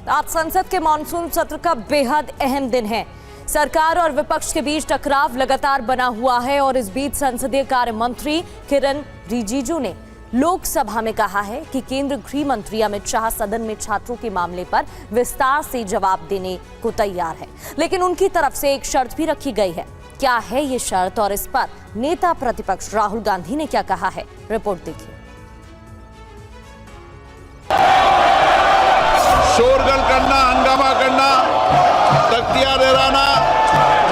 आज संसद के मानसून सत्र का बेहद अहम दिन है। सरकार और विपक्ष के बीच टकराव लगातार बना हुआ है और इस बीच संसदीय कार्य मंत्री किरण रिजिजू ने लोकसभा में कहा है कि केंद्रीय गृह मंत्री अमित शाह सदन में छात्रों के मामले पर विस्तार से जवाब देने को तैयार है, लेकिन उनकी तरफ से एक शर्त भी रखी गई है। क्या है ये शर्त और इस पर नेता प्रतिपक्ष राहुल गांधी ने क्या कहा है, रिपोर्ट देखिए। शोरगुल करना, हंगामा करना, तख्तियां लहराना,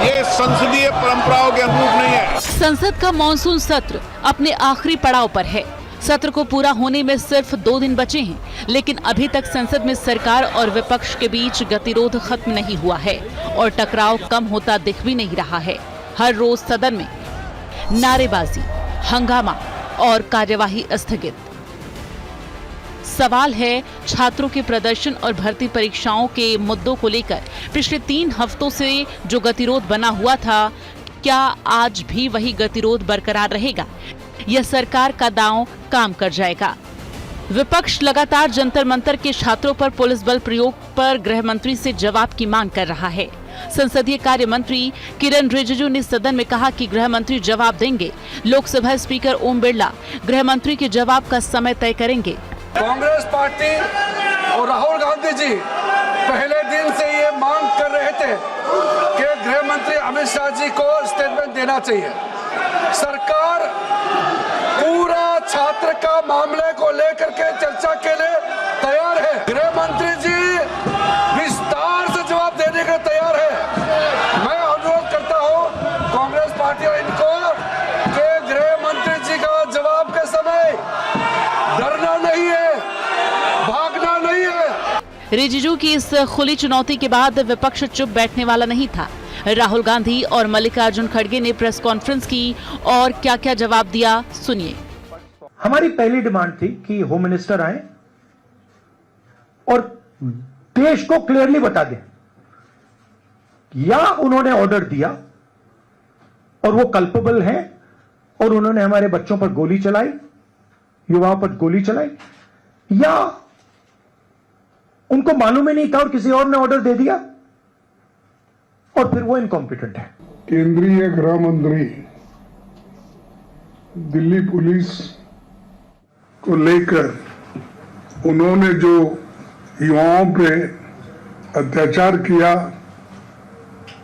ये संसदीय परंपराओं के अनुरूप नहीं है। संसद का मानसून सत्र अपने आखिरी पड़ाव पर है। सत्र को पूरा होने में सिर्फ 2 दिन बचे हैं, लेकिन अभी तक संसद में सरकार और विपक्ष के बीच गतिरोध खत्म नहीं हुआ है और टकराव कम होता दिख भी नहीं रहा है। हर रोज सदन में नारेबाजी, हंगामा और कार्यवाही स्थगित। सवाल है, छात्रों के प्रदर्शन और भर्ती परीक्षाओं के मुद्दों को लेकर पिछले 3 हफ्तों से जो गतिरोध बना हुआ था, क्या आज भी वही गतिरोध बरकरार रहेगा या सरकार का दांव काम कर जाएगा? विपक्ष लगातार जंतर मंतर के छात्रों पर पुलिस बल प्रयोग पर गृह मंत्री से जवाब की मांग कर रहा है। संसदीय कार्य मंत्री किरण रिजिजू ने सदन में कहा कि गृह मंत्री जवाब देंगे। लोकसभा स्पीकर ओम बिरला गृह मंत्री के जवाब का समय तय करेंगे। कांग्रेस पार्टी और राहुल गांधी जी पहले दिन से ये मांग कर रहे थे कि गृह मंत्री अमित शाह जी को स्टेटमेंट देना चाहिए। सरकार पूरा छात्र का मामले को लेकर के चर्चा के लिए तैयार है। गृह मंत्री जी विस्तार से जवाब देने के तैयार है। मैं अनुरोध करता हूं कांग्रेस पार्टी और इनको कि गृह मंत्री जी का जवाब के समय डरना नहीं है, भागना नहीं है। रिजिजू की इस खुली चुनौती के बाद विपक्ष चुप बैठने वाला नहीं था। राहुल गांधी और मल्लिकार्जुन खड़गे ने प्रेस कॉन्फ्रेंस की और क्या क्या जवाब दिया, सुनिए। हमारी पहली डिमांड थी कि होम मिनिस्टर आए और देश को क्लियरली बता दें या उन्होंने ऑर्डर दिया और वो कल्पेबल हैं और उन्होंने हमारे बच्चों पर गोली चलाई, युवाओं पर गोली चलाई, या उनको मालूम ही नहीं था और किसी और ने ऑर्डर दे दिया और फिर वो इनकॉम्पिटेंट है। केंद्रीय गृह मंत्री दिल्ली पुलिस को लेकर उन्होंने जो युवाओं पे अत्याचार किया,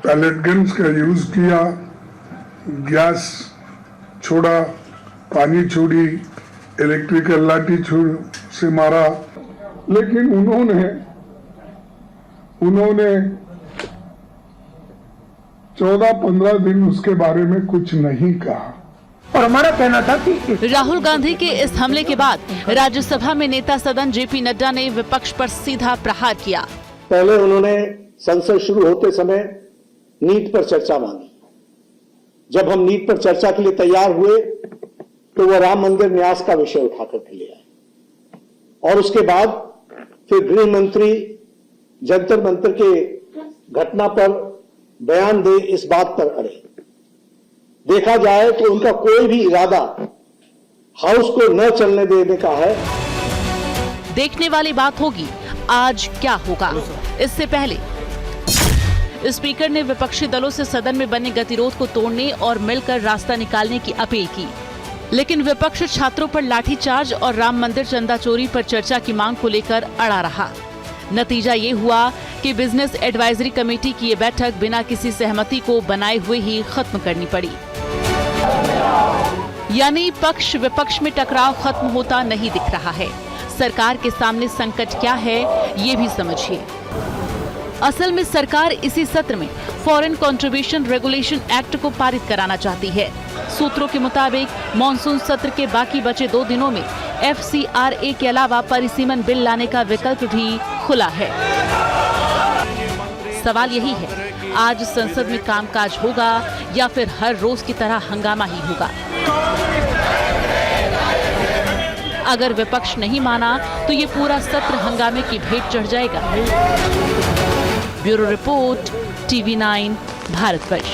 पैलेट गन्स का यूज किया, गैस छोड़ा, पानी छोड़ी, इलेक्ट्रिकल लाठी से मारा, लेकिन उन्होंने 14-15 दिन उसके बारे में कुछ नहीं कहा। और हमारा कहना था कि राहुल गांधी के इस हमले के बाद राज्यसभा में नेता सदन जेपी नड्डा ने विपक्ष पर सीधा प्रहार किया। पहले उन्होंने संसद शुरू होते समय नीट पर चर्चा मांगी। जब हम नीट पर चर्चा के लिए तैयार हुए तो वह राम मंदिर न्यास का विषय उठाकर के ले आए और उसके बाद फिर गृह मंत्री जंतर मंतर के घटना पर बयान दे इस बात पर अड़े। देखा जाए तो उनका कोई भी इरादा हाउस को न चलने देने का है। देखने वाली बात होगी आज क्या होगा। इससे पहले स्पीकर ने विपक्षी दलों से सदन में बने गतिरोध को तोड़ने और मिलकर रास्ता निकालने की अपील की, लेकिन विपक्ष छात्रों पर लाठीचार्ज और राम मंदिर चंदा चोरी पर चर्चा की मांग को लेकर अड़ा रहा। नतीजा ये हुआ कि बिजनेस एडवाइजरी कमेटी की ये बैठक बिना किसी सहमति को बनाए हुए ही खत्म करनी पड़ी। यानी पक्ष विपक्ष में टकराव खत्म होता नहीं दिख रहा है। सरकार के सामने संकट क्या है, ये भी समझिए। असल में सरकार इसी सत्र में फॉरेन कंट्रीब्यूशन रेगुलेशन एक्ट को पारित कराना चाहती है। सूत्रों के मुताबिक मानसून सत्र के बाकी बचे 2 दिनों में FCRA के अलावा परिसीमन बिल लाने का विकल्प भी खुला है। सवाल यही है, आज संसद में कामकाज होगा या फिर हर रोज की तरह हंगामा ही होगा? अगर विपक्ष नहीं माना तो ये पूरा सत्र हंगामे की भेंट चढ़ जाएगा। Bureau report, TV9 Bharatvarsh.